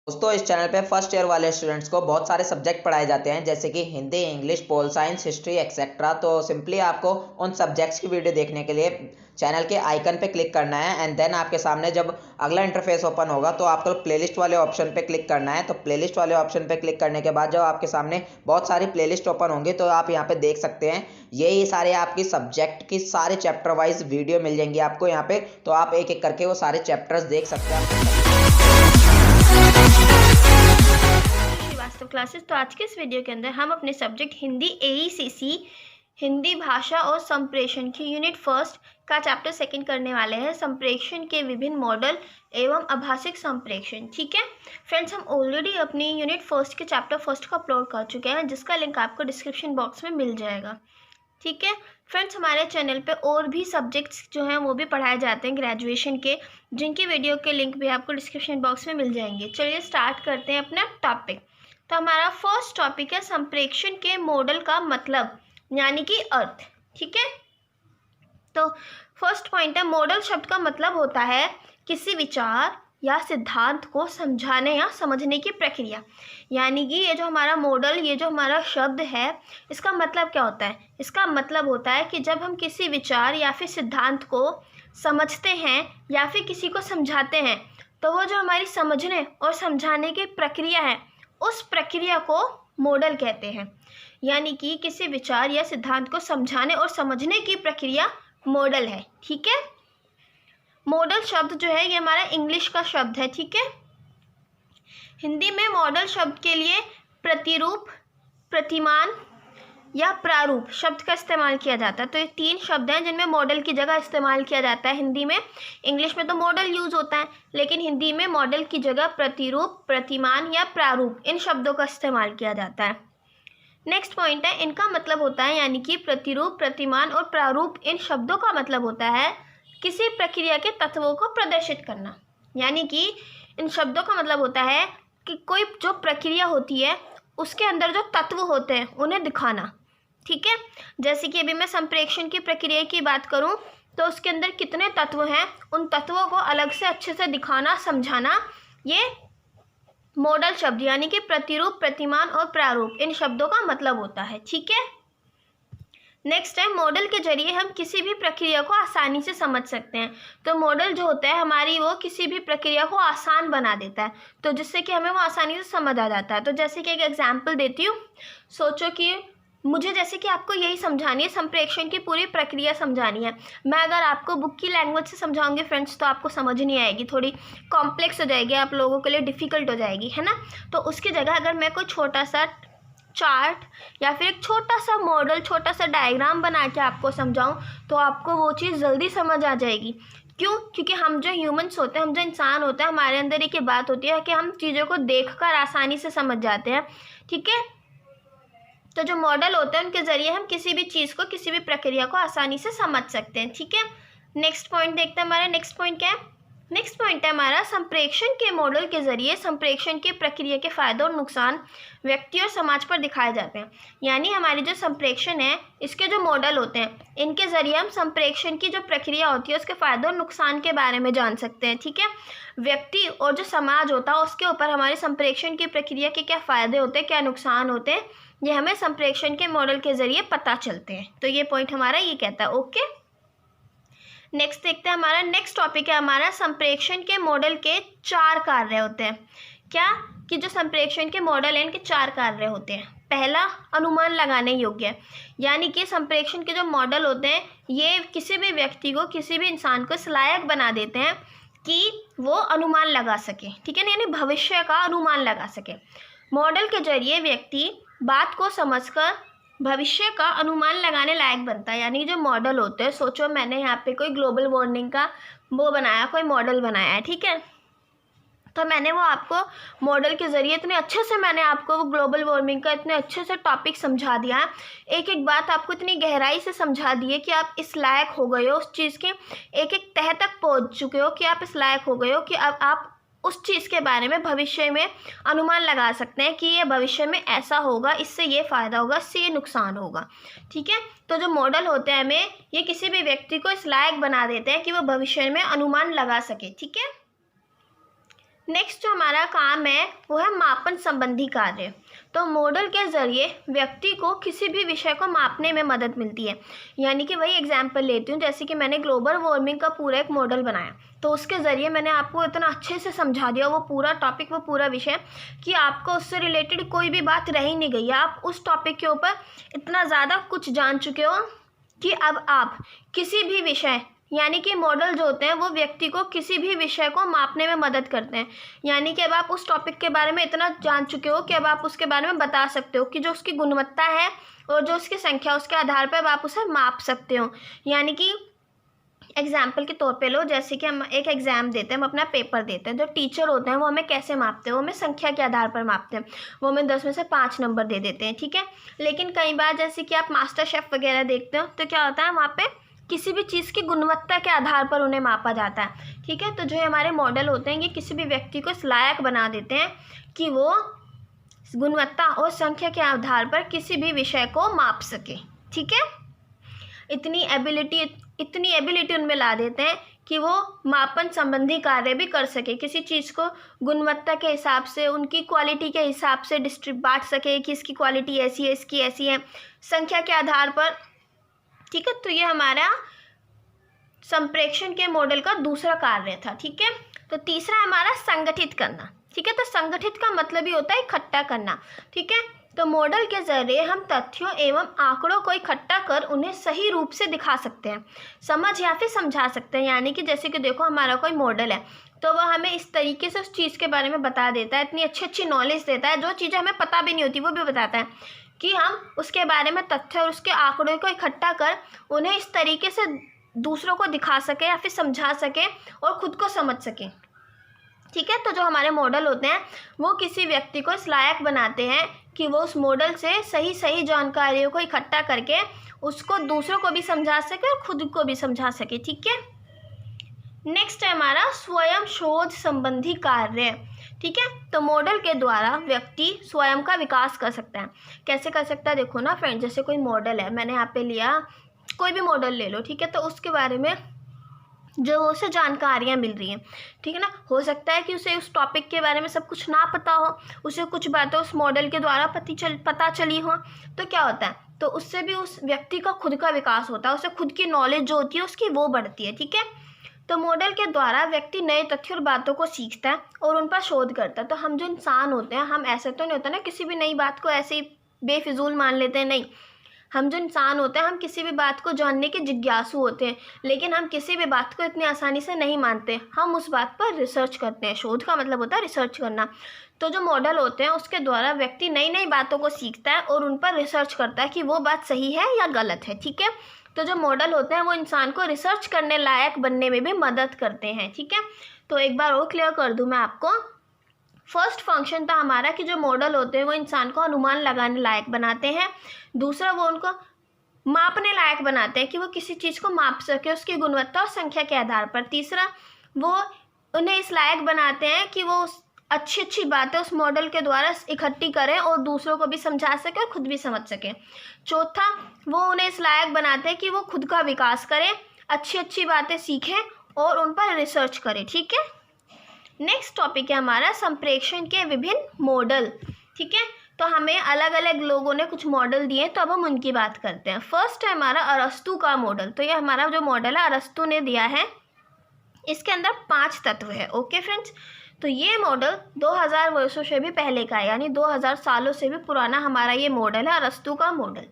दोस्तों इस चैनल पे फर्स्ट ईयर वाले स्टूडेंट्स को बहुत सारे सब्जेक्ट पढ़ाए जाते हैं जैसे कि Hindi, English, pol science, history etcetera. तो सिंपली आपको उन सब्जेक्ट्स की वीडियो देखने के लिए चैनल के आइकन पे क्लिक करना है एंड देन आपके सामने जब अगला इंटरफेस ओपन होगा तो आपको प्लेलिस्ट वाले ऑप्शन पे क्लिक करना है। तो प्लेलिस्ट वाले ऑप्शन पे क्लिक करने के बाद जब आपके सामने बहुत सारी प्लेलिस्ट ओपन होंगी तो आप यहाँ पे देख सकते हैं यही सारे आपकी सब्जेक्ट की सारे चैप्टर वाइज वीडियो मिल जाएंगी आपको यहाँ पे। तो आप एक एक करके वो सारे चैप्टर्स देख सकते हैं। वास्तव क्लासेस। तो आज के इस वीडियो के अंदर हम अपने सब्जेक्ट हिंदी AECC हिंदी भाषा और संप्रेषण की यूनिट फर्स्ट का चैप्टर सेकंड करने वाले हैं, संप्रेषण के विभिन्न मॉडल एवं आभाषिक संप्रेषण। ठीक है फ्रेंड्स, हम ऑलरेडी अपनी यूनिट फर्स्ट के चैप्टर फर्स्ट को अपलोड कर चुके हैं जिसका लिंक आपको डिस्क्रिप्शन बॉक्स में मिल जाएगा। ठीक है फ्रेंड्स, हमारे चैनल पे और भी सब्जेक्ट्स जो हैं वो भी पढ़ाए जाते हैं ग्रेजुएशन के, जिनकी वीडियो के लिंक भी आपको डिस्क्रिप्शन बॉक्स में मिल जाएंगे। चलिए स्टार्ट करते हैं अपना टॉपिक। तो हमारा फर्स्ट टॉपिक है संप्रेषण के मॉडल का मतलब यानी कि अर्थ। ठीक है, तो फर्स्ट पॉइंट है मॉडल शब्द का मतलब होता है किसी विचार या सिद्धांत को समझाने या समझने की प्रक्रिया। यानी कि ये जो हमारा मॉडल, ये जो हमारा शब्द है, इसका मतलब क्या होता है? इसका मतलब होता है कि जब हम किसी विचार या फिर सिद्धांत को समझते हैं या फिर किसी को समझाते हैं तो वो जो हमारी समझने और समझाने की प्रक्रिया है उस प्रक्रिया को मॉडल कहते हैं। यानी कि किसी विचार या सिद्धांत को समझाने और समझने की प्रक्रिया मॉडल है। ठीक है, मॉडल शब्द जो है ये हमारा इंग्लिश का शब्द है। ठीक है, हिंदी में मॉडल शब्द के लिए प्रतिरूप, प्रतिमान या प्रारूप शब्द का इस्तेमाल किया जाता है। तो ये तीन शब्द हैं जिनमें मॉडल की जगह इस्तेमाल किया जाता है हिंदी में। इंग्लिश में तो मॉडल यूज़ होता है लेकिन हिंदी में मॉडल की जगह प्रतिरूप, प्रतिमान या प्रारूप इन शब्दों का इस्तेमाल किया जाता है। नेक्स्ट पॉइंट है इनका मतलब होता है, यानी कि प्रतिरूप, प्रतिमान और प्रारूप इन शब्दों का मतलब होता है किसी प्रक्रिया के तत्वों को प्रदर्शित करना। यानी कि इन शब्दों का मतलब होता है कि कोई जो प्रक्रिया होती है उसके अंदर जो तत्व होते हैं उन्हें दिखाना। ठीक है, जैसे कि अभी मैं संप्रेषण की प्रक्रिया की बात करूं तो उसके अंदर कितने तत्व हैं उन तत्वों को अलग से अच्छे से दिखाना, समझाना, ये मॉडल शब्द यानी कि प्रतिरूप, प्रतिमान और प्रारूप इन शब्दों का मतलब होता है। ठीक है, नेक्स्ट है मॉडल के जरिए हम किसी भी प्रक्रिया को आसानी से समझ सकते हैं। तो मॉडल जो होता है हमारी वो किसी भी प्रक्रिया को आसान बना देता है, तो जिससे कि हमें वो आसानी से समझ आ जाता है। तो जैसे कि एक एग्जांपल देती हूँ, सोचो कि मुझे जैसे कि आपको यही समझानी है, संप्रेषण की पूरी प्रक्रिया समझानी है। मैं अगर आपको बुक की लैंग्वेज से समझाऊंगी फ्रेंड्स तो आपको समझ नहीं आएगी, थोड़ी कॉम्प्लेक्स हो जाएगी, आप लोगों के लिए डिफ़िकल्ट हो जाएगी, है ना। तो उसकी जगह अगर मैं कोई छोटा सा चार्ट या फिर एक छोटा सा मॉडल, छोटा सा डायग्राम बना के आपको समझाऊं तो आपको वो चीज़ जल्दी समझ आ जाएगी। क्यों? क्योंकि हम जो ह्यूमंस होते हैं, हम जो इंसान होते हैं, हमारे अंदर एक बात होती है कि हम चीज़ों को देखकर आसानी से समझ जाते हैं। ठीक है, तो जो मॉडल होते हैं उनके ज़रिए हम किसी भी चीज़ को, किसी भी प्रक्रिया को आसानी से समझ सकते हैं। ठीक है, नेक्स्ट पॉइंट देखते हैं। हमारा नेक्स्ट पॉइंट क्या है? नेक्स्ट पॉइंट है हमारा संप्रेषण के मॉडल के जरिए संप्रेषण की प्रक्रिया के फायदे और नुकसान व्यक्ति और समाज पर दिखाए जाते हैं। यानी हमारी जो संप्रेषण है इसके जो मॉडल होते हैं इनके जरिए हम संप्रेषण की जो प्रक्रिया होती है उसके फायदे और नुकसान के बारे में जान सकते हैं। ठीक है, व्यक्ति और जो समाज होता है उसके ऊपर हमारे संप्रेषण की प्रक्रिया के क्या फ़ायदे होते हैं, क्या नुकसान होते हैं, ये हमें संप्रेषण के मॉडल के जरिए पता चलते हैं। तो ये पॉइंट हमारा ये कहता है। ओके, नेक्स्ट देखते हैं। हमारा नेक्स्ट टॉपिक है हमारा संप्रेषण के मॉडल के 4 कार्य होते हैं। क्या? कि जो संप्रेषण के मॉडल हैं इनके 4 कार्य होते हैं। पहला, अनुमान लगाने योग्य है। यानी कि संप्रेषण के जो मॉडल होते हैं ये किसी भी व्यक्ति को, किसी भी इंसान को इस लायक बना देते हैं कि वो अनुमान लगा सके। ठीक है ना, यानी भविष्य का अनुमान लगा सके। मॉडल के जरिए व्यक्ति बात को समझकर भविष्य का अनुमान लगाने लायक बनता है। यानी जो मॉडल होते हैं, सोचो मैंने यहाँ पे कोई ग्लोबल वार्मिंग का वो बनाया, कोई मॉडल बनाया है। ठीक है, तो मैंने वो आपको मॉडल के ज़रिए इतने अच्छे से मैंने आपको वो ग्लोबल वार्मिंग का इतने अच्छे से टॉपिक समझा दिया है, एक एक बात आपको इतनी गहराई से समझा दी है कि आप इस लायक हो गए हो, उस चीज़ के एक एक तह तक पहुँच चुके हो कि आप इस लायक हो गए हो कि अब आप उस चीज़ के बारे में भविष्य में अनुमान लगा सकते हैं कि ये भविष्य में ऐसा होगा, इससे ये फ़ायदा होगा, इससे ये नुकसान होगा। ठीक है, तो जो मॉडल होते हैं हमें ये किसी भी व्यक्ति को इस लायक बना देते हैं कि वो भविष्य में अनुमान लगा सके। ठीक है, नेक्स्ट जो हमारा काम है वो है मापन संबंधी कार्य। तो मॉडल के ज़रिए व्यक्ति को किसी भी विषय को मापने में मदद मिलती है। यानी कि वही एग्जांपल लेती हूँ, जैसे कि मैंने ग्लोबल वार्मिंग का पूरा एक मॉडल बनाया, तो उसके ज़रिए मैंने आपको इतना अच्छे से समझा दिया वो पूरा टॉपिक, वो पूरा विषय, कि आपको उससे रिलेटेड कोई भी बात रह ही नहीं गई। आप उस टॉपिक के ऊपर इतना ज़्यादा कुछ जान चुके हो कि अब आप किसी भी विषय, यानी कि मॉडल जो होते हैं वो व्यक्ति को किसी भी विषय को मापने में मदद करते हैं। यानी कि अब आप उस टॉपिक के बारे में इतना जान चुके हो कि अब आप उसके बारे में बता सकते हो कि जो उसकी गुणवत्ता है और जो उसकी संख्या, उसके आधार पर अब आप उसे माप सकते हो। यानी कि एग्जाम्पल के तौर पे लो, जैसे कि हम एक एग्ज़ाम देते हैं, हम अपना पेपर देते हैं, जो टीचर होते हैं वो हमें कैसे मापते हैं, वो हमें संख्या के आधार पर मापते हैं, वो हमें 10 में से 5 नंबर दे देते हैं, ठीक है। लेकिन कई बार जैसे कि आप मास्टर शेफ़ वगैरह देखते हो तो क्या होता है, वहाँ पे किसी भी चीज़ की गुणवत्ता के आधार पर उन्हें मापा जाता है, ठीक है। तो जो हमारे मॉडल होते हैं ये किसी भी व्यक्ति को इस लायक बना देते हैं कि वो गुणवत्ता और संख्या के आधार पर किसी भी विषय को माप सके, ठीक है। इतनी एबिलिटी उनमें ला देते हैं कि वो मापन संबंधी कार्य भी कर सके, किसी चीज़ को गुणवत्ता के हिसाब से, उनकी क्वालिटी के हिसाब से बांट सके कि इसकी क्वालिटी ऐसी है, इसकी ऐसी है, संख्या के आधार पर, ठीक है। तो ये हमारा संप्रेषण के मॉडल का दूसरा कार्य था, ठीक है। तो तीसरा हमारा संगठित करना, ठीक है। तो संगठित का मतलब ही होता है इकट्ठा करना, ठीक है। तो मॉडल के जरिए हम तथ्यों एवं आंकड़ों को इकट्ठा कर उन्हें सही रूप से दिखा सकते हैं, समझ या फिर समझा सकते हैं। यानी कि जैसे कि देखो हमारा कोई मॉडल है तो वह हमें इस तरीके से उस चीज़ के बारे में बता देता है, इतनी अच्छी नॉलेज देता है, जो चीज़ें हमें पता भी नहीं होती वो भी बताता है, कि हम उसके बारे में तथ्य और उसके आंकड़ों को इकट्ठा कर उन्हें इस तरीके से दूसरों को दिखा सके या फिर समझा सके और ख़ुद को समझ सकें, ठीक है। तो जो हमारे मॉडल होते हैं वो किसी व्यक्ति को इस लायक बनाते हैं कि वो उस मॉडल से सही जानकारियों को इकट्ठा करके उसको दूसरों को भी समझा सके और खुद को भी समझा सके, ठीक है। नेक्स्ट है हमारा स्वयं शोध संबंधी कार्य, ठीक है। तो मॉडल के द्वारा व्यक्ति स्वयं का विकास कर सकता है। कैसे कर सकता है, देखो ना फ्रेंड, जैसे कोई मॉडल है, मैंने यहाँ पे लिया, कोई भी मॉडल ले लो, ठीक है। तो उसके बारे में जो उसे जानकारियाँ मिल रही हैं, ठीक है ना। हो सकता है कि उसे उस टॉपिक के बारे में सब कुछ ना पता हो, उसे कुछ बातें उस मॉडल के द्वारा पता चली हो, तो क्या होता है, तो उससे भी उस व्यक्ति का खुद का विकास होता है, उसे खुद की नॉलेज जो होती है उसकी वो बढ़ती है, ठीक है। तो मॉडल के द्वारा व्यक्ति नए तथ्य और बातों को सीखता है और उन पर शोध करता है। तो हम जो इंसान होते हैं, हम ऐसे तो नहीं होता ना किसी भी नई बात को ऐसे ही बेफिजूल मान लेते हैं, नहीं। हम जो इंसान होते हैं हम किसी भी बात को जानने के जिज्ञासु होते हैं, लेकिन हम किसी भी बात को इतनी आसानी से नहीं मानते, हम उस बात पर रिसर्च करते हैं। शोध का मतलब होता है रिसर्च करना। तो जो मॉडल होते हैं उसके द्वारा व्यक्ति नई बातों को सीखता है और उन पर रिसर्च करता है कि वो बात सही है या गलत है, ठीक है। तो जो मॉडल होते हैं वो इंसान को रिसर्च करने लायक बनने में भी मदद करते हैं, ठीक है। तो एक बार और क्लियर कर दूँ मैं आपको, फर्स्ट फंक्शन था हमारा कि जो मॉडल होते हैं वो इंसान को अनुमान लगाने लायक बनाते हैं। दूसरा, वो उनको मापने लायक बनाते हैं कि वो किसी चीज़ को माप सके उसकी गुणवत्ता और संख्या के आधार पर। तीसरा, वो उन्हें इस लायक बनाते हैं कि वो अच्छी बातें उस मॉडल के द्वारा इकट्ठी करें और दूसरों को भी समझा सके और खुद भी समझ सकें। चौथा, वो उन्हें इस लायक बनाते हैं कि वो खुद का विकास करें, अच्छी बातें सीखें और उन पर रिसर्च करें, ठीक है। नेक्स्ट टॉपिक है हमारा संप्रेषण के विभिन्न मॉडल, ठीक है। तो हमें अलग अलग लोगों ने कुछ मॉडल दिए, तो अब हम उनकी बात करते हैं। फर्स्ट है हमारा अरस्तु का मॉडल। तो ये हमारा जो मॉडल है अरस्तु ने दिया है, इसके अंदर 5 तत्व है, ओके फ्रेंड्स। तो ये मॉडल 2000 वर्षों से भी पहले का है, यानी 2000 सालों से भी पुराना हमारा ये मॉडल है, अरस्तु का मॉडल।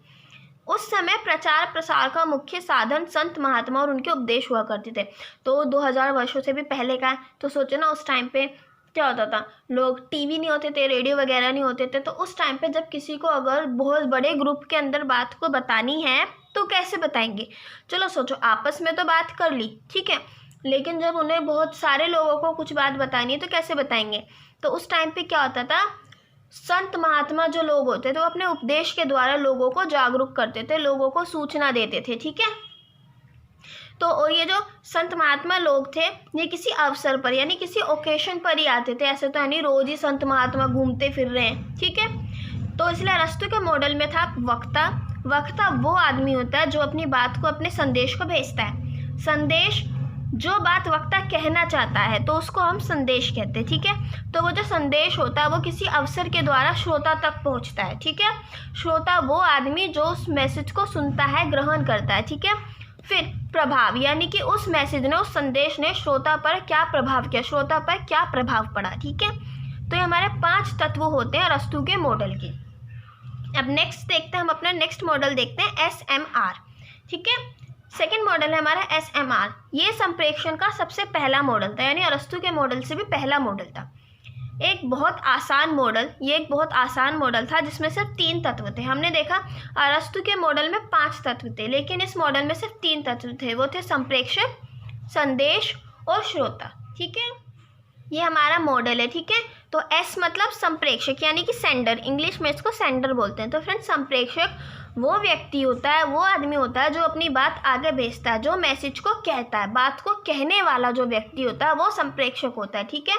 उस समय प्रचार प्रसार का मुख्य साधन संत महात्मा और उनके उपदेश हुआ करते थे। तो 2000 वर्षों से भी पहले का है, तो सोचो ना उस टाइम पे क्या होता था, लोग टीवी नहीं होते थे, रेडियो वगैरह नहीं होते थे, तो उस टाइम पे जब किसी को अगर बहुत बड़े ग्रुप के अंदर बात को बतानी है तो कैसे बताएंगे। चलो सोचो, आपस में तो बात कर ली, ठीक है, लेकिन जब उन्हें बहुत सारे लोगों को कुछ बात बतानी है तो कैसे बताएंगे। तो उस टाइम पे क्या होता था, संत महात्मा जो लोग होते थे वो अपने उपदेश के द्वारा लोगों को जागरूक करते थे, लोगों को सूचना देते थे, ठीक है। तो और ये जो संत महात्मा लोग थे ये किसी अवसर पर यानी किसी ओकेशन पर ही आते थे, ऐसे तो है नहीं रोज ही संत महात्मा घूमते फिर रहे हैं, ठीक है। तो इसलिए अरस्तु के मॉडल में था वक्ता। वक्ता वो आदमी होता है जो अपनी बात को, अपने संदेश को भेजता है। संदेश जो बात वक्ता कहना चाहता है तो उसको हम संदेश कहते हैं, ठीक है। तो वो जो संदेश होता है वो किसी अवसर के द्वारा श्रोता तक पहुंचता है, ठीक है। श्रोता वो आदमी जो उस मैसेज को सुनता है, ग्रहण करता है, ठीक है। फिर प्रभाव, यानी कि उस मैसेज ने, उस संदेश ने श्रोता पर क्या प्रभाव किया, श्रोता पर क्या प्रभाव पड़ा, ठीक है। तो ये हमारे 5 तत्व होते हैं अरस्तू के मॉडल के। अब नेक्स्ट देखते हैं, हम अपना नेक्स्ट मॉडल देखते हैं SMR, ठीक है। सेकेंड मॉडल है हमारा SMR। ये संप्रेक्षण का सबसे पहला मॉडल था, यानी अरस्तू के मॉडल से भी पहला मॉडल था। एक बहुत आसान मॉडल, ये एक बहुत आसान मॉडल था जिसमें सिर्फ 3 तत्व थे। हमने देखा अरस्तू के मॉडल में 5 तत्व थे, लेकिन इस मॉडल में सिर्फ 3 तत्व थे। वो थे संप्रेक्षक, संदेश और श्रोता, ठीक है। ये हमारा मॉडल है, ठीक है। तो S मतलब संप्रेक्षक, यानी कि सेंडर, इंग्लिश में इसको सेंडर बोलते हैं। तो फ्रेंड्स, संप्रेक्षक वो व्यक्ति होता है, वो आदमी होता है जो अपनी बात आगे भेजता है, जो मैसेज को कहता है। बात को कहने वाला जो व्यक्ति होता है वो संप्रेक्षक होता है, ठीक है।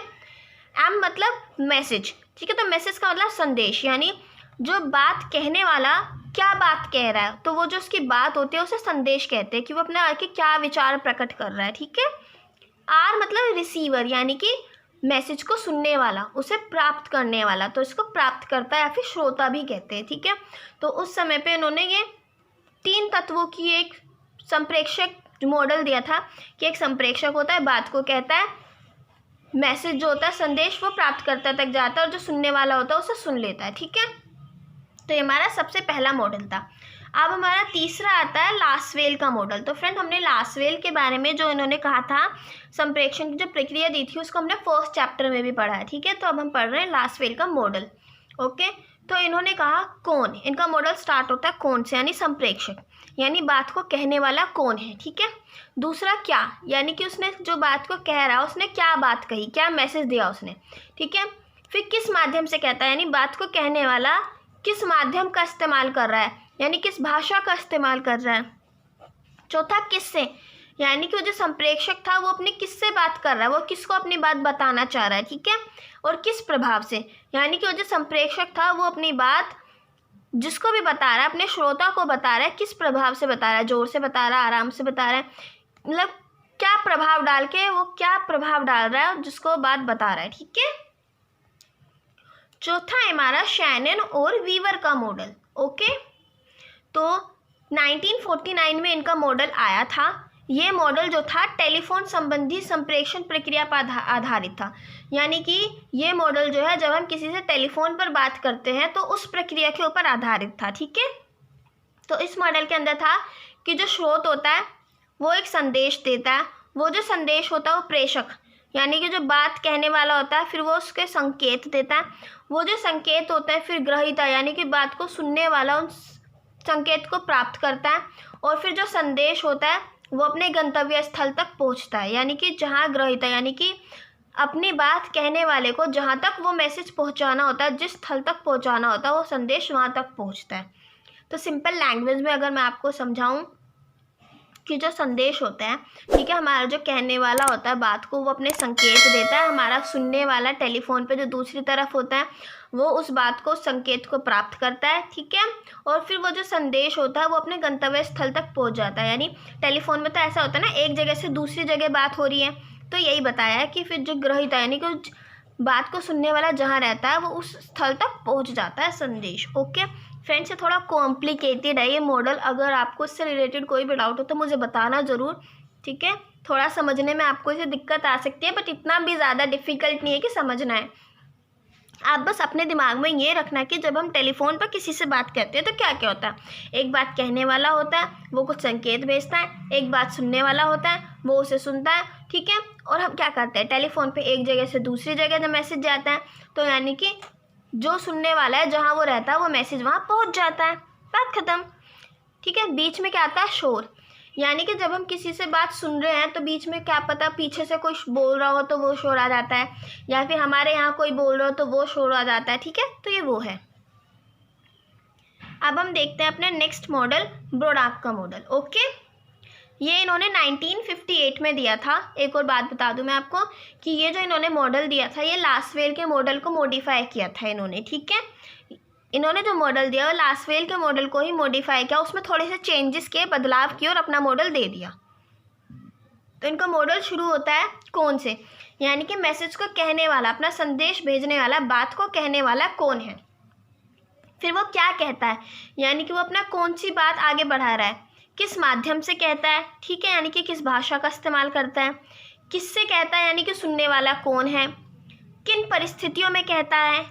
M मतलब मैसेज, ठीक है। तो मैसेज का मतलब संदेश, यानी जो बात कहने वाला क्या बात कह रहा है, तो वो जो उसकी बात होती है उसे संदेश कहते हैं, कि वो अपने आगे क्या विचार प्रकट कर रहा है, ठीक है। R मतलब रिसीवर, यानी कि मैसेज को सुनने वाला, उसे प्राप्त करने वाला, तो इसको प्राप्त करता या फिर श्रोता भी कहते हैं, ठीक है। तो उस समय पे इन्होंने ये 3 तत्वों की एक संप्रेक्षक मॉडल दिया था, कि एक संप्रेक्षक होता है, बात को कहता है, मैसेज जो होता है, संदेश, वो प्राप्तकर्ता तक जाता है, और जो सुनने वाला होता है उसे सुन लेता है, ठीक है। तो ये हमारा सबसे पहला मॉडल था। अब हमारा तीसरा आता है लासवेल का मॉडल। तो फ्रेंड, हमने लासवेल के बारे में जो इन्होंने कहा था, संप्रेक्षण की जो प्रक्रिया दी थी, उसको हमने फर्स्ट चैप्टर में भी पढ़ा है, ठीक है। तो अब हम पढ़ रहे हैं लासवेल का मॉडल, ओके। तो इन्होंने कहा कौन, इनका मॉडल स्टार्ट होता है कौन से, यानी संप्रेक्षक, यानी बात को कहने वाला कौन है, ठीक है। दूसरा क्या, यानी कि उसने जो बात को कह रहा है उसने क्या बात कही, क्या मैसेज दिया उसने, ठीक है। फिर किस माध्यम से कहता है, यानी बात को कहने वाला किस माध्यम का इस्तेमाल कर रहा है, यानी किस भाषा का इस्तेमाल कर रहा है। चौथा किससे, यानी कि वो जो संप्रेक्षक था वो अपनी किससे बात कर रहा है, वो किसको अपनी बात बताना चाह रहा है, ठीक है। और किस प्रभाव से, यानी कि वो जो संप्रेक्षक था वो अपनी बात जिसको भी बता रहा है, अपने श्रोता को बता रहा है, किस प्रभाव से बता रहा है, जोर से बता रहा है, आराम से बता रहा है, मतलब क्या प्रभाव डाल के, वो क्या प्रभाव डाल रहा है जिसको बात बता रहा है, ठीक है। चौथा है हमारा शैनन और वीवर का मॉडल, ओके। तो 1949 में इनका मॉडल आया था। ये मॉडल जो था टेलीफोन संबंधी संप्रेषण प्रक्रिया पर आधारित था, यानी कि ये मॉडल जो है, जब हम किसी से टेलीफोन पर बात करते हैं तो उस प्रक्रिया के ऊपर आधारित था, ठीक है। तो इस मॉडल के अंदर था कि जो स्रोत होता है वो एक संदेश देता है, वो जो संदेश होता है वो प्रेषक, यानी कि जो बात कहने वाला होता है, फिर वो उसके संकेत देता है, वो जो संकेत होता है फिर ग्रहीता, यानी कि बात को सुनने वाला उन संकेत को प्राप्त करता है, और फिर जो संदेश होता है वो अपने गंतव्य स्थल तक पहुंचता है, यानी कि जहां ग्रहीता, यानी कि अपनी बात कहने वाले को जहां तक वो मैसेज पहुंचाना होता है, जिस स्थल तक पहुंचाना होता है, वो संदेश वहां तक पहुंचता है। तो सिंपल लैंग्वेज में अगर मैं आपको समझाऊं कि जो संदेश होता है, ठीक है, हमारा जो कहने वाला होता है बात को, वो अपने संकेत देता है, हमारा सुनने वाला टेलीफोन पे जो दूसरी तरफ होता है वो उस बात को, संकेत को प्राप्त करता है, ठीक है। और फिर वो जो संदेश होता है वो अपने गंतव्य स्थल तक पहुंच जाता है, यानी टेलीफोन में तो ऐसा होता है ना, एक जगह से दूसरी जगह बात हो रही है, तो यही बताया है कि फिर जो ग्रहीता, यानी कि बात को सुनने वाला जहाँ रहता है वो उस स्थल तक पहुँच जाता है संदेश, ओके। फ्रेंड्स, ये थोड़ा कॉम्प्लिकेटेड है ये मॉडल, अगर आपको इससे रिलेटेड कोई भी डाउट हो तो मुझे बताना ज़रूर, ठीक है। थोड़ा समझने में आपको इसे दिक्कत आ सकती है, बट इतना भी ज़्यादा डिफ़िकल्ट नहीं है कि समझना है। आप बस अपने दिमाग में ये रखना कि जब हम टेलीफोन पर किसी से बात करते हैं तो क्या क्या होता है। एक बात कहने वाला होता है, वो कुछ संकेत भेजता है, एक बात सुनने वाला होता है, वो उसे सुनता है, ठीक है। और हम क्या करते हैं, टेलीफोन पे एक जगह से दूसरी जगह जब मैसेज जाता है तो यानी कि जो सुनने वाला है जहाँ वो रहता है वो मैसेज वहाँ पहुँच जाता है, बात ख़त्म, ठीक है। बीच में क्या आता है, शोर, यानी कि जब हम किसी से बात सुन रहे हैं तो बीच में क्या पता पीछे से कोई बोल रहा हो तो वो शोर आ जाता है, या फिर हमारे यहाँ कोई बोल रहा हो तो वो शोर आ जाता है, ठीक है। तो ये वो है। अब हम देखते हैं अपने नेक्स्ट मॉडल, ब्रोडाक का मॉडल, ओके। ये इन्होंने 1958 में दिया था। एक और बात बता दूं मैं आपको कि ये जो इन्होंने मॉडल दिया था ये लासवेल के मॉडल को मॉडिफाई किया था इन्होंने, ठीक है। इन्होंने जो मॉडल दिया वो लासवेल के मॉडल को ही मॉडिफाई किया, उसमें थोड़े से चेंजेस किए, बदलाव किए और अपना मॉडल दे दिया। तो इनका मॉडल शुरू होता है कौन से, यानी कि मैसेज को कहने वाला, अपना संदेश भेजने वाला, बात को कहने वाला कौन है। फिर वो क्या कहता है, यानी कि वो अपना कौन सी बात आगे बढ़ा रहा है, किस माध्यम से कहता है, ठीक है, यानी कि किस भाषा का इस्तेमाल करता है, किससे कहता है, यानी कि सुनने वाला कौन है, किन परिस्थितियों में कहता है,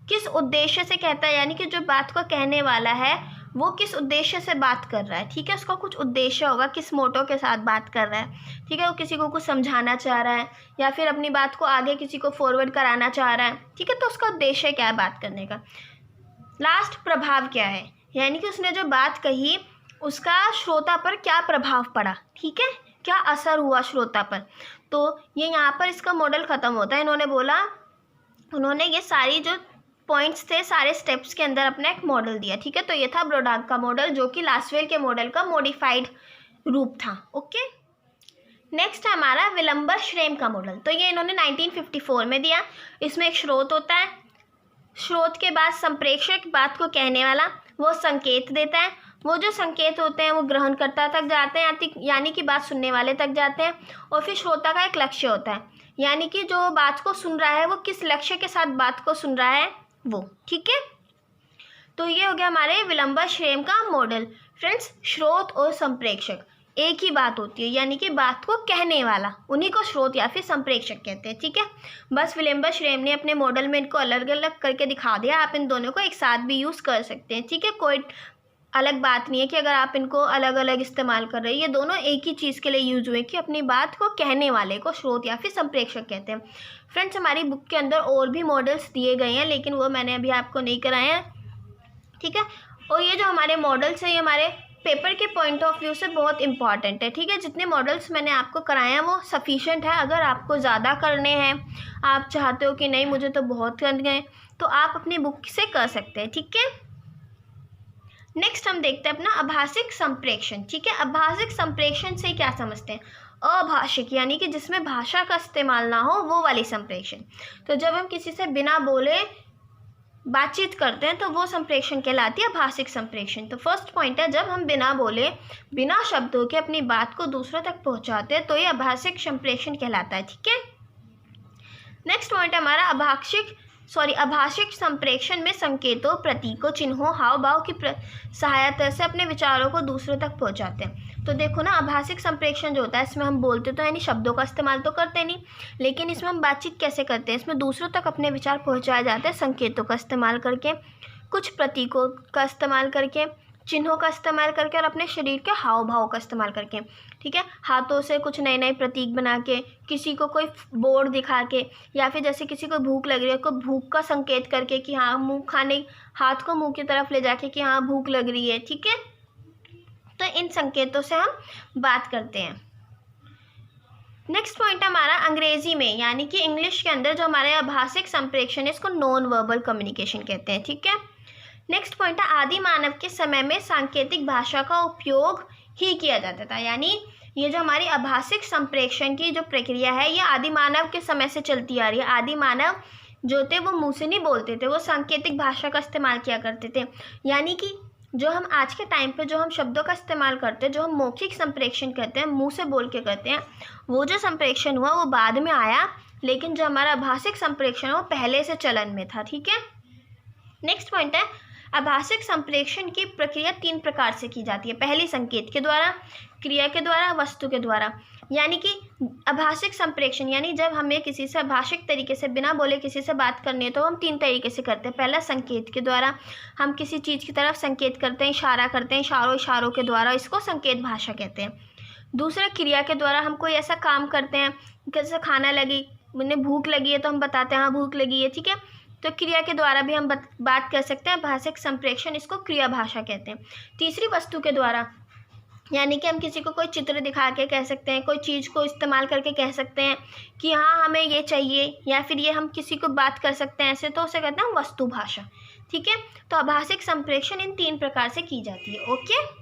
किस उद्देश्य से कहता है, यानी कि जो बात को कहने वाला है वो किस उद्देश्य से बात कर रहा है, ठीक है, उसका कुछ उद्देश्य होगा, किस मोटो के साथ बात कर रहा है, ठीक है, वो किसी को कुछ समझाना चाह रहा है या फिर अपनी बात को आगे किसी को फॉरवर्ड कराना चाह रहा है, ठीक है, तो उसका उद्देश्य क्या है बात करने का। लास्ट, प्रभाव क्या है, यानी कि उसने जो बात कही उसका श्रोता पर क्या प्रभाव पड़ा, ठीक है, क्या असर हुआ श्रोता पर। तो ये यहाँ पर इसका मॉडल ख़त्म होता है। इन्होंने बोला, उन्होंने ये सारी जो पॉइंट्स थे सारे स्टेप्स के अंदर अपना एक मॉडल दिया, ठीक है। तो ये था ब्रोडाक का मॉडल, जो कि लास्टवेल के मॉडल का मॉडिफाइड रूप था। ओके, नेक्स्ट है हमारा विलंबर श्रेम का मॉडल। तो ये इन्होंने 1954 में दिया। इसमें एक स्रोत होता है, स्रोत के बाद संप्रेषक, बात को कहने वाला, वो संकेत देता है, वो जो संकेत होते हैं वो ग्रहणकर्ता तक जाते हैं, यानी कि बात सुनने वाले तक जाते हैं, और फिर श्रोता का एक लक्ष्य होता है, यानी कि जो बात को सुन रहा है वो किस लक्ष्य के साथ बात को सुन रहा है वो, ठीक है। तो ये हो गया हमारे विलंबर श्रेम का मॉडल। फ्रेंड्स, स्रोत और संप्रेषक एक ही बात होती है, यानी कि बात को कहने वाला, उन्हीं को स्रोत या फिर संप्रेषक कहते हैं, ठीक है। बस विलंबर श्रेम ने अपने मॉडल में इनको अलग अलग करके दिखा दिया। आप इन दोनों को एक साथ भी यूज़ कर सकते हैं, ठीक है, कोई अलग बात नहीं है कि अगर आप इनको अलग अलग इस्तेमाल कर रहे हैं। ये दोनों एक ही चीज़ के लिए यूज हुए कि अपनी बात को कहने वाले को स्रोत या फिर संप्रेषक कहते हैं। फ्रेंड्स, हमारी बुक के अंदर और भी मॉडल्स दिए गए हैं, लेकिन वो मैंने अभी आपको नहीं कराए हैं, ठीक है। और ये जो हमारे मॉडल्स हैं ये हमारे पेपर के पॉइंट ऑफ व्यू से बहुत इंपॉर्टेंट है, ठीक है। जितने मॉडल्स मैंने आपको कराए हैं वो सफिशेंट है। अगर आपको ज़्यादा करने हैं, आप चाहते हो कि नहीं मुझे तो बहुत कर गए, तो आप अपनी बुक से कर सकते हैं, ठीक है। नेक्स्ट हम देखते हैं अपना आभाषिक संप्रेषण, ठीक है। आभाषिक संप्रेषण से क्या समझते हैं? अभाषिक, यानी कि जिसमें भाषा का इस्तेमाल ना हो, वो वाली संप्रेषण। तो जब हम किसी से बिना बोले बातचीत करते हैं तो वो संप्रेषण कहलाती है आभाषिक संप्रेषण। तो फर्स्ट पॉइंट है, जब हम बिना बोले, बिना शब्दों के अपनी बात को दूसरों तक पहुंचाते हैं तो ये आभाषिक संप्रेषण कहलाता है, ठीक है। नेक्स्ट पॉइंट है हमारा आभाषिक संप्रेषण में संकेतों, प्रतीकों, चिन्हों, हाव भाव की सहायता से अपने विचारों को दूसरों तक पहुंचाते हैं। तो देखो ना, आभाषिक संप्रेषण जो होता है इसमें हम बोलते तो है नहीं, शब्दों का इस्तेमाल तो करते नहीं, लेकिन इसमें हम बातचीत कैसे करते हैं, इसमें दूसरों तक अपने विचार पहुंचाए जाते हैं संकेतों का इस्तेमाल करके, कुछ प्रतीकों का इस्तेमाल करके, चिन्हों का इस्तेमाल करके और अपने शरीर के हाव भाव का इस्तेमाल करके, ठीक है। हाथों से कुछ नए नए प्रतीक बना के, किसी को कोई बोर्ड दिखा के, या फिर जैसे किसी को भूख लग रही है को भूख का संकेत करके कि हाँ मुंह खाने, हाथ को मुंह की तरफ ले जाके कि हाँ भूख लग रही है, ठीक है। तो इन संकेतों से हम बात करते हैं। नेक्स्ट पॉइंट हमारा अंग्रेजी में, यानी कि इंग्लिश के अंदर जो हमारे आभाषिक संप्रेषण है इसको नॉन वर्बल कम्युनिकेशन कहते हैं, ठीक है। नेक्स्ट पॉइंट है, आदि मानव के समय में सांकेतिक भाषा का उपयोग ही किया जाता था, यानी ये जो हमारी आभाषिक संप्रेषण की जो प्रक्रिया है ये आदि मानव के समय से चलती आ रही है। आदि मानव जो थे वो मुंह से नहीं बोलते थे, वो सांकेतिक भाषा का इस्तेमाल किया करते थे, यानी कि जो हम आज के टाइम पे जो हम शब्दों का इस्तेमाल करते हैं, जो हम मौखिक संप्रेषण करते हैं, मुंह से बोल के करते हैं, वो जो संप्रेषण हुआ वो बाद में आया, लेकिन जो हमारा आभाषिक संप्रेषण वो पहले से चलन में था, ठीक है। नेक्स्ट पॉइंट है, आभाषिक संप्रेषण की प्रक्रिया 3 प्रकार से की जाती है। पहली, संकेत के द्वारा, क्रिया के द्वारा, वस्तु के द्वारा। यानी कि आभाषिक संप्रेषण, यानी जब हमें किसी से आभाषिक तरीके से बिना बोले किसी से बात करनी है तो हम 3 तरीके से करते हैं। पहला, संकेत के द्वारा, हम किसी चीज़ की तरफ संकेत करते हैं, इशारा करते हैं, इशारों के द्वारा, इसको संकेत भाषा कहते हैं। दूसरा, क्रिया के द्वारा, हम कोई ऐसा काम करते हैं, जैसे खाना लगी, उन्हें भूख लगी है तो हम बताते हैं हाँ भूख लगी है, ठीक है। तो क्रिया के द्वारा भी हम बात कर सकते हैं, भाषिक संप्रेषण, इसको क्रिया भाषा कहते हैं। तीसरी, वस्तु के द्वारा, यानी कि हम किसी को कोई चित्र दिखा के कह सकते हैं, कोई चीज़ को इस्तेमाल करके कह सकते हैं कि हाँ हमें ये चाहिए, या फिर ये हम किसी को बात कर सकते हैं ऐसे, तो उसे कहते हैं वस्तु भाषा, ठीक है। तो आभाषिक संप्रेषण इन 3 प्रकार से की जाती है, ओके।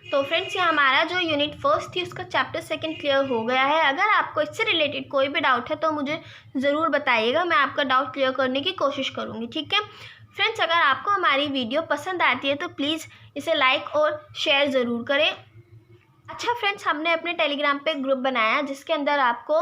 तो फ्रेंड्स, ये हमारा जो यूनिट 1 थी उसका चैप्टर 2 क्लियर हो गया है। अगर आपको इससे रिलेटेड कोई भी डाउट है तो मुझे ज़रूर बताइएगा, मैं आपका डाउट क्लियर करने की कोशिश करूँगी, ठीक है। फ्रेंड्स, अगर आपको हमारी वीडियो पसंद आती है तो प्लीज़ इसे लाइक और शेयर ज़रूर करें। अच्छा फ्रेंड्स, हमने अपने टेलीग्राम पे ग्रुप बनाया जिसके अंदर आपको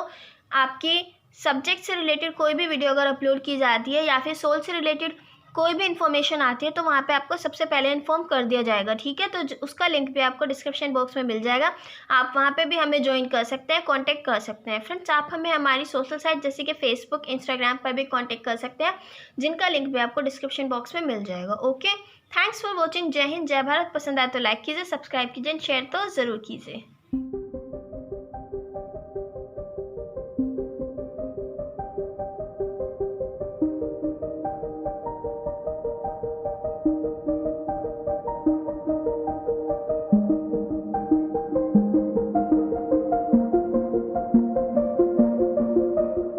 आपकी सब्जेक्ट से रिलेटेड कोई भी वीडियो अगर अपलोड की जाती है या फिर सोल से रिलेटेड कोई भी इन्फॉर्मेशन आती है तो वहाँ पे आपको सबसे पहले इन्फॉर्म कर दिया जाएगा, ठीक है। तो उसका लिंक भी आपको डिस्क्रिप्शन बॉक्स में मिल जाएगा, आप वहाँ पे भी हमें ज्वाइन कर सकते हैं, कांटेक्ट कर सकते हैं। फ्रेंड्स, आप हमें हमारी सोशल साइट जैसे कि फेसबुक, इंस्टाग्राम पर भी कांटेक्ट कर सकते हैं, जिनका लिंक भी आपको डिस्क्रिप्शन बॉक्स में मिल जाएगा। Okay, thanks for watching. जय हिंद, जय भारत। पसंद आए तो लाइक कीजिए, सब्सक्राइब कीजिए, शेयर तो ज़रूर कीजिए।